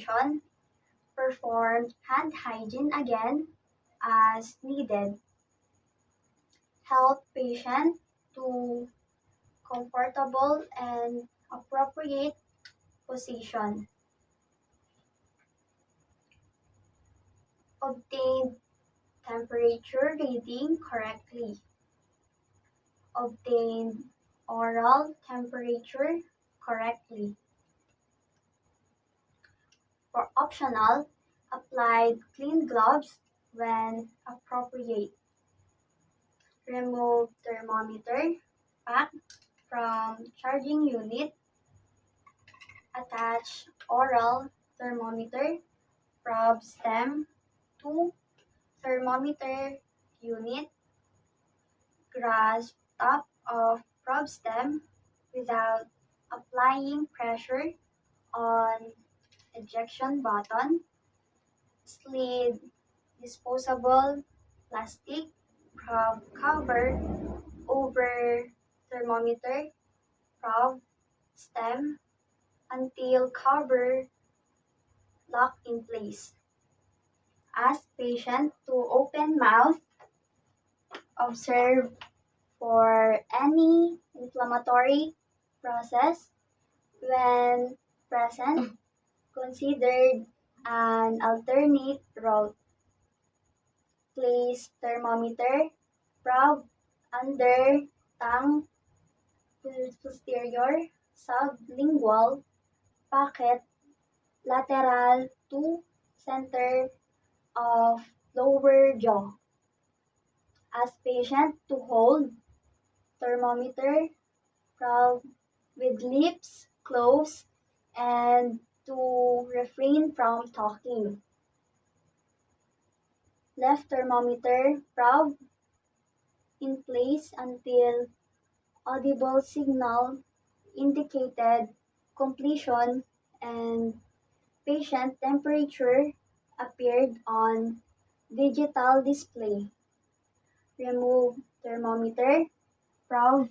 position. Perform hand hygiene again as needed. Help patient to comfortable and appropriate position. Obtain temperature reading correctly. Obtain oral temperature correctly. For optional, apply clean gloves when appropriate. Remove thermometer pack from charging unit. Attach oral thermometer probe stem to thermometer unit. Grasp top of probe stem without applying pressure on ejection button. Slide disposable plastic probe cover over thermometer probe stem until cover lock in place. Ask patient to open mouth. Observe for any inflammatory process. When present, consider an alternate route. Place thermometer probe under tongue posterior sublingual pocket lateral to center of lower jaw. Ask patient to hold thermometer probe with lips closed and to refrain from talking. Left thermometer probe in place until audible signal indicated completion and patient temperature appeared on digital display. Remove thermometer probe.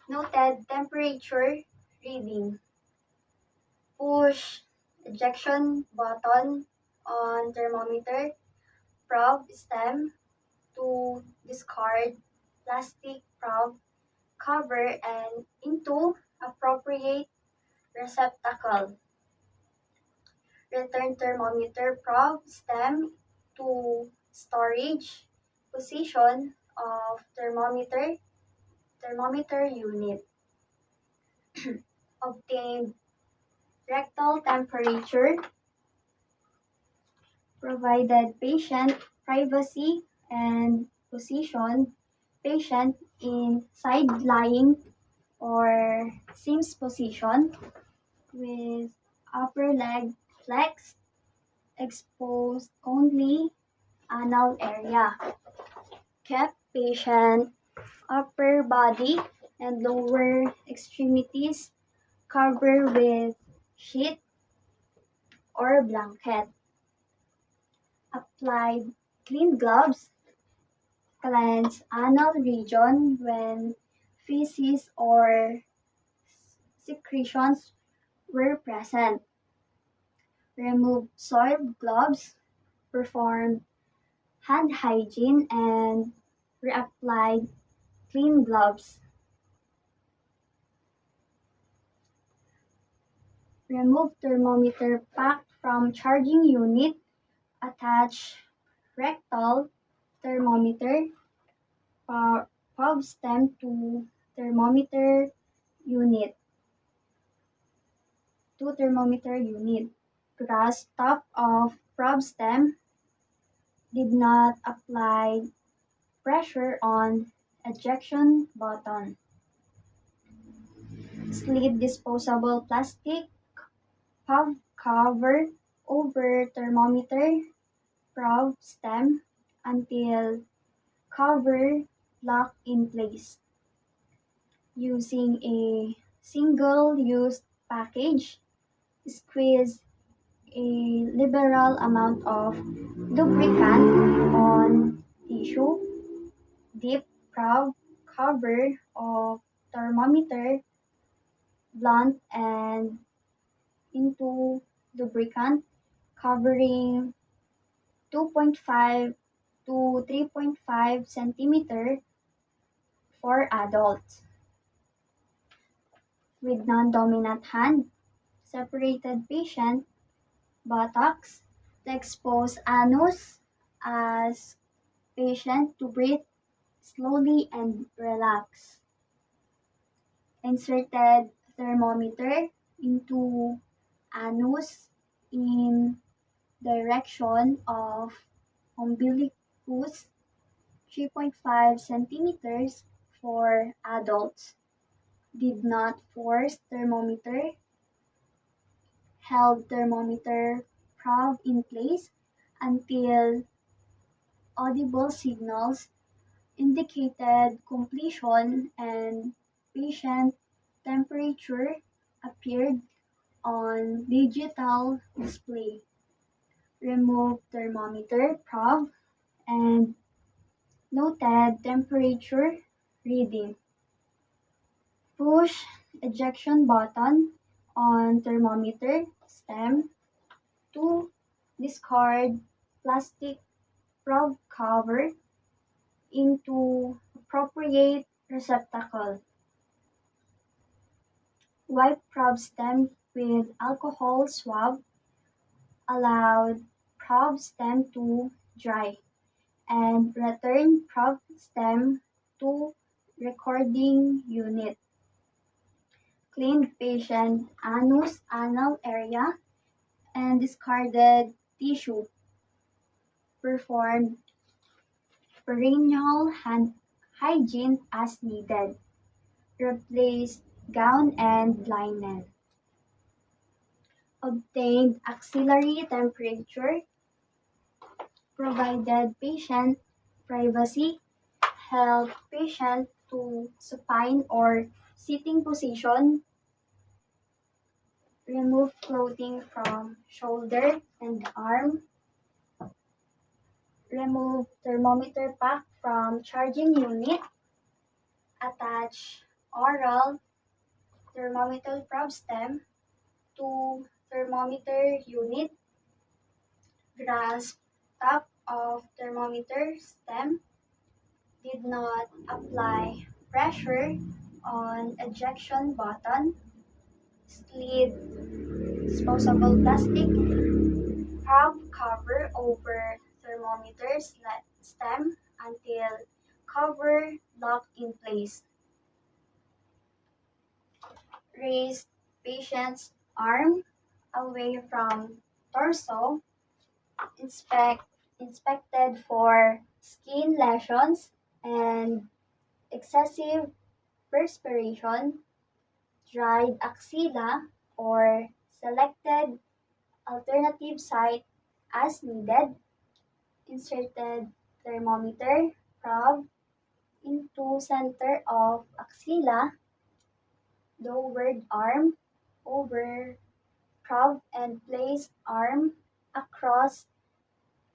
Noted temperature reading. Push ejection button on thermometer probe stem to discard plastic probe cover and into appropriate receptacle. Return thermometer probe stem to storage position of thermometer unit. Obtain rectal temperature, provided patient privacy and position patient in side lying or Sims position with upper leg flexed, exposed only anal area. Kept patient upper body and lower extremities covered with sheet or blanket. Applied clean gloves. Cleanse anal region when feces or secretions were present. Remove soiled gloves. Perform hand hygiene and reapply clean gloves. Remove thermometer pack from charging unit. Attach rectal thermometer probe stem to thermometer unit. Grasp top of probe stem. Did not apply pressure on ejection button. Slid disposable plastic probe cover over thermometer probe stem until cover lock in place. Using a single-use package, squeeze a liberal amount of lubricant on tissue. Dip probe cover of thermometer blunt and into lubricant covering 2.5 to 3.5 centimeter for adults with non-dominant hand, separated patient buttocks, the exposed anus as patient to breathe slowly and relax. Inserted thermometer into anus in direction of umbilicus 3.5 centimeters for adults. Did not force thermometer. Held thermometer probe in place until audible signals indicated completion and patient temperature appeared on digital display. Remove thermometer probe and noted temperature reading. Push ejection button on thermometer stem to discard plastic probe cover into appropriate receptacle. Wipe probe stem with alcohol swab. Allow probe stem to dry and return probe stem to recording unit. Clean patient anus anal area and discarded tissue. Perform perineal hand hygiene as needed. Replace gown and linen. Obtained axillary temperature. Provided patient privacy. Help patient to supine or sitting position. Remove clothing from shoulder and arm. Remove thermometer pack from charging unit. Attach oral thermometer probe stem to thermometer unit. Grasp top of thermometer stem. Did not apply pressure on ejection button. Slid disposable plastic probe cover over thermometer stem until cover locked in place. Raise patient's arm away from torso. Inspected for skin lesions and excessive perspiration, dried axilla, or selected alternative site as needed. Inserted thermometer probe into center of axilla, lowered arm over probe and placed arm across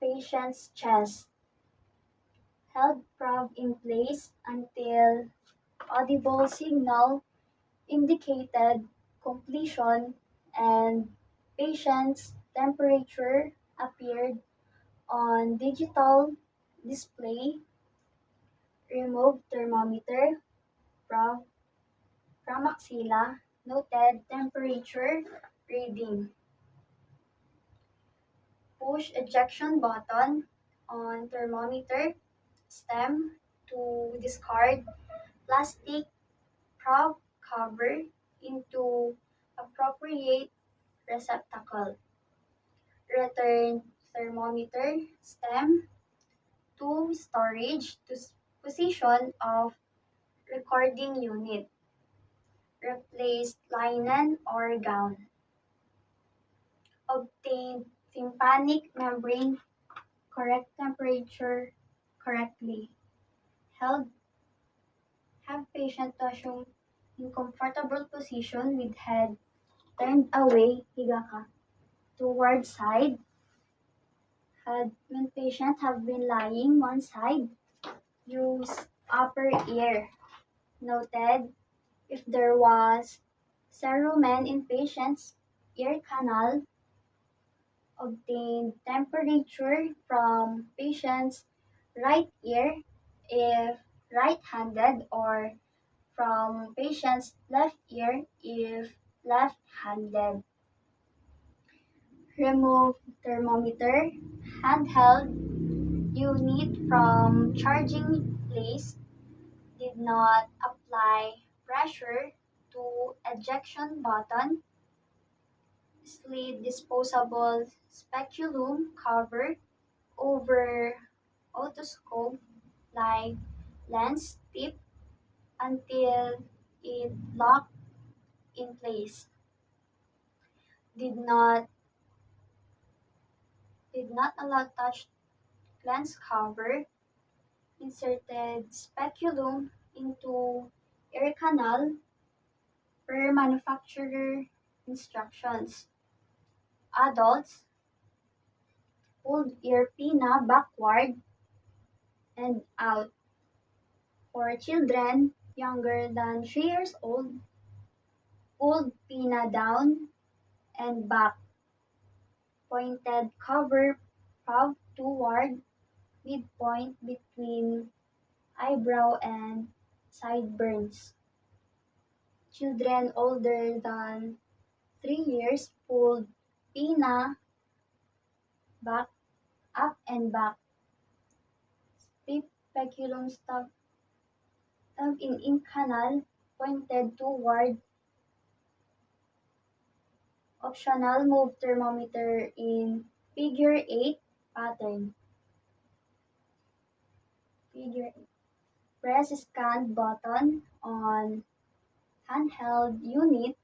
patient's chest. Held probe in place until audible signal indicated completion and patient's temperature appeared on digital display. Remove thermometer probe from axilla. Noted temperature reading. Push ejection button on thermometer stem to discard plastic probe cover into appropriate receptacle. Return thermometer stem to storage to position of recording unit. Replace linen or gown. Obtained tympanic membrane correct temperature correctly. Held have patient to assume in comfortable position with head turned away, higa ka, toward side. When patient have been lying one side, use upper ear. Noted if there was cerumen in patient's ear canal, Obtained temperature from patient's right ear if right-handed or from patient's left ear if left-handed. Remove thermometer, handheld unit from charging place, did not apply pressure to ejection button, slid disposable speculum cover over otoscope like lens tip until it locked in place. Did not did not allow touch lens cover. Inserted speculum into ear canal per manufacturer instructions. Adults pulled ear pinna backward and out. For children younger than 3 years old, pulled pinna down and back. Pointed cover prob toward midpoint between eyebrow and sideburns. Children older than 3 years pulled pinna back, up and back. Speculum stuck in canal pointed toward optional move thermometer in figure 8 pattern. Figure 8. Press scan button on handheld unit,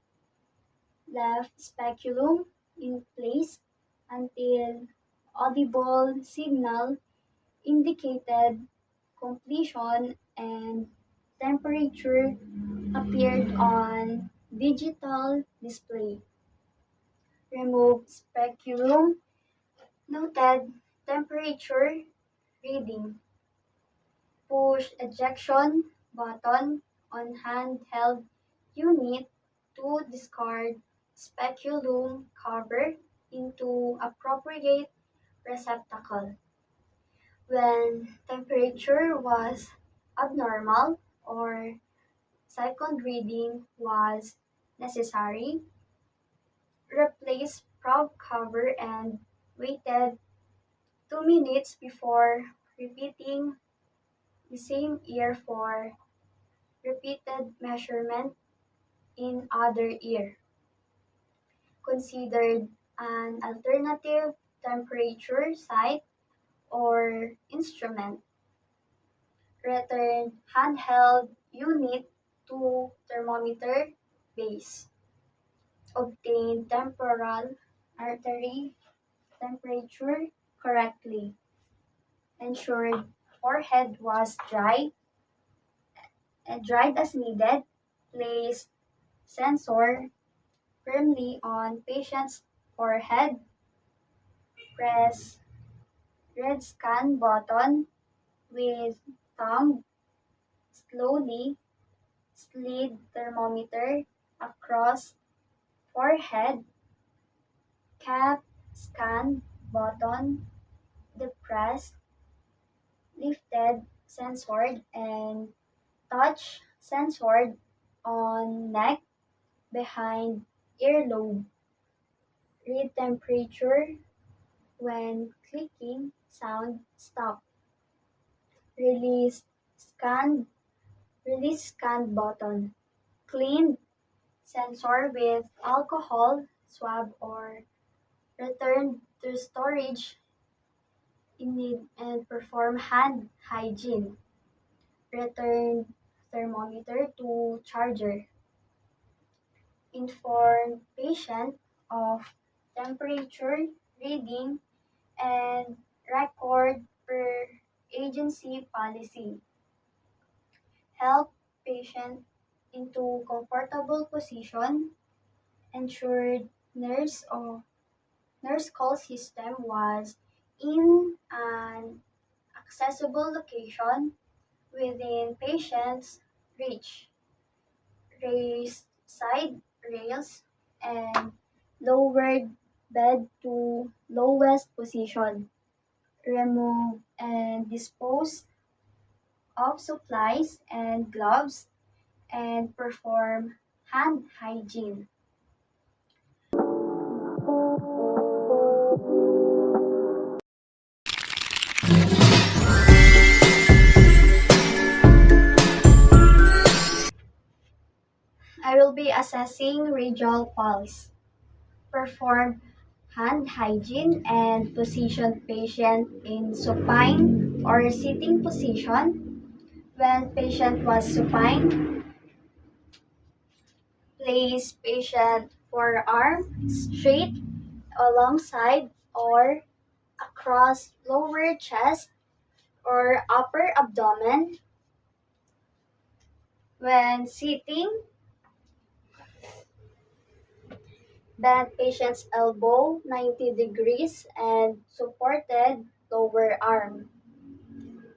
left speculum in place until audible signal indicated completion and temperature appeared on digital display. Remove speculum, noted temperature reading. Push ejection button on handheld unit to discard speculum cover into appropriate receptacle. When temperature was abnormal or second reading was necessary, replace probe cover and waited 2 minutes before repeating the same ear for repeated measurement in other ear. Considered an alternative temperature site or instrument. Return handheld unit to thermometer base. Obtain temporal artery temperature correctly. Ensured forehead was dry and dried as needed. Placed sensor firmly on patient's forehead. Press red scan button with thumb. Slowly slid thermometer across forehead. Cap scan button depressed, lifted censored and touch censored on neck behind earlobe. Read temperature when clicking sound stop. Release scan release scan button. Clean sensor with alcohol swab or return to storage in need and perform hand hygiene. Return thermometer to charger. Inform patient of temperature reading and record per agency policy. Help patient into comfortable position. Ensured nurse call system was in an accessible location within patient's reach. Raised side rails and lowered bed to lowest position. Remove and dispose of supplies and gloves and perform hand hygiene. I will be assessing radial pulse. Perform hand hygiene and position patient in supine or sitting position. When patient was supine, place patient forearm straight alongside or across lower chest or upper abdomen. When sitting, bend patient's elbow 90 degrees and supported lower arm.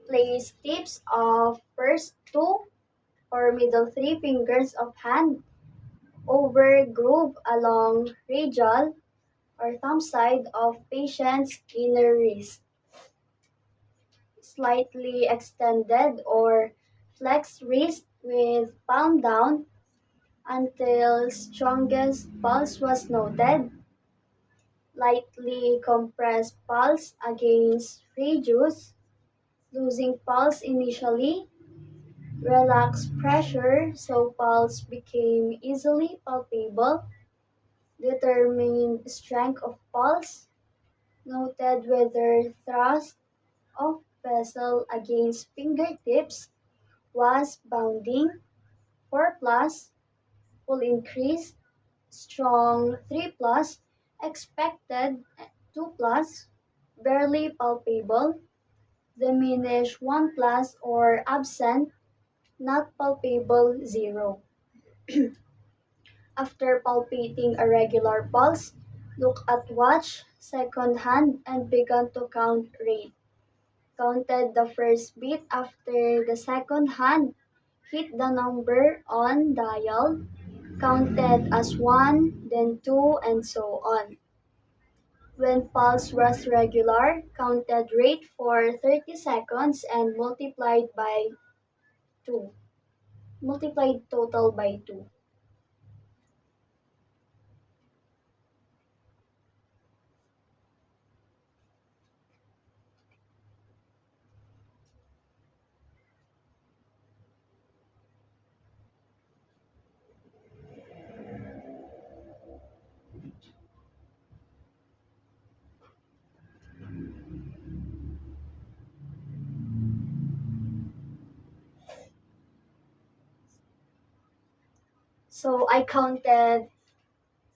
Place tips of first two or middle three fingers of hand over groove along radial or thumb side of patient's inner wrist. Slightly extended or flexed wrist with palm down until strongest pulse was noted. Lightly compressed pulse against radius, losing pulse initially. Relax pressure so pulse became easily palpable. Determine strength of pulse. Noted whether thrust of vessel against fingertips was bounding 4 plus, full increase, strong 3 plus, expected 2 plus, barely palpable, diminish 1 plus or absent, not palpable 0. After palpating a regular pulse, look at watch, second hand, and began to count rate. Counted the first beat after the second hand, hit the number on dial, counted as 1, then 2, and so on. When pulse was regular, counted rate for 30 seconds and two. Multiplied total by 2. So I counted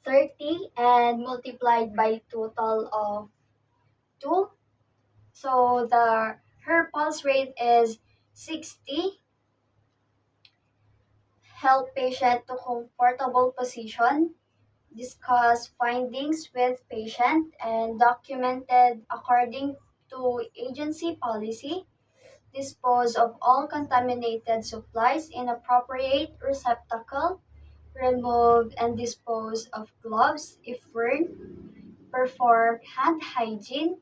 30 and multiplied by total of 2. So her pulse rate is 60. Help patient to comfortable position. Discuss findings with patient and documented according to agency policy. Dispose of all contaminated supplies in appropriate receptacle. Remove and dispose of gloves if worn. Perform hand hygiene.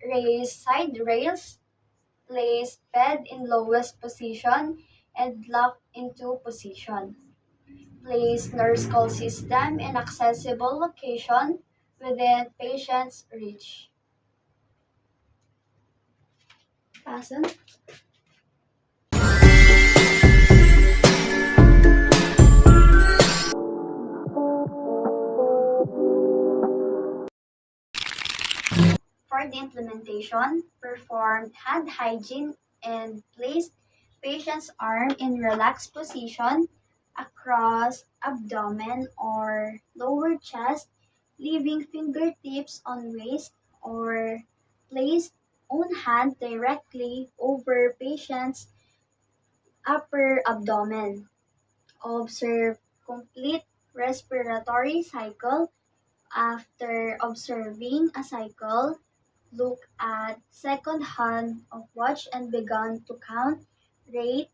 Raise side rails. Place bed in lowest position and lock into position. Place nurse call system in accessible location within patient's reach. Fasten. For the implementation, perform hand hygiene and place patient's arm in relaxed position across abdomen or lower chest, leaving fingertips on waist or place own hand directly over patient's upper abdomen. Observe complete respiratory cycle. After observing a cycle, look at second hand of watch and began to count rate.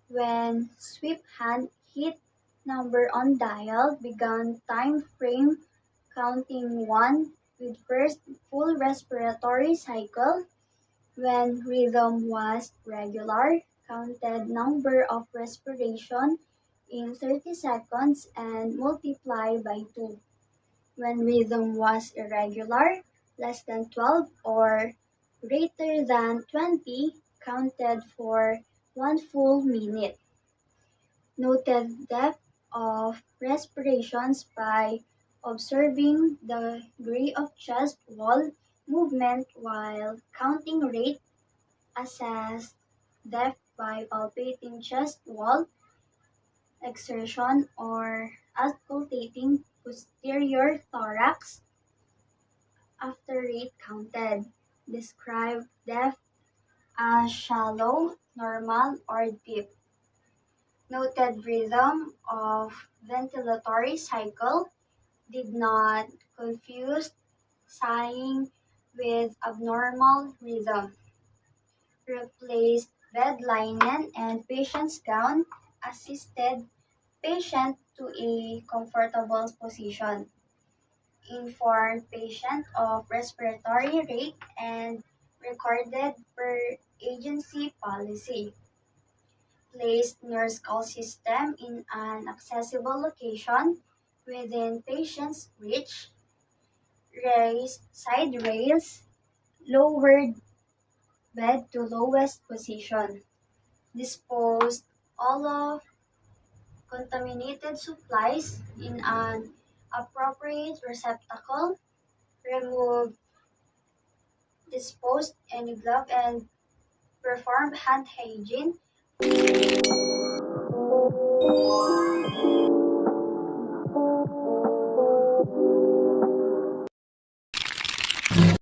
When sweep hand hit number on dial, began time frame counting 1, with first full respiratory cycle, when rhythm was regular, counted number of respiration in 30 seconds and multiply by 2. When rhythm was irregular, less than 12 or greater than 20, counted for 1 full minute. Noted depth of respirations by observing the degree of chest wall movement while counting rate. Assessed depth by palpating chest wall exertion or auscultating posterior thorax after rate counted. Describe depth as shallow, normal, or deep. Noted rhythm of ventilatory cycle, did not confuse sighing with abnormal rhythm. Replaced bed linen and patient's gown, assisted patient to a comfortable position. Informed patient of respiratory rate and recorded per agency policy. Placed nurse call system in an accessible location within patient's reach. Raised side rails, lowered bed to lowest position. Disposed all of contaminated supplies in an appropriate receptacle. Removed, disposed any glove and performed hand hygiene.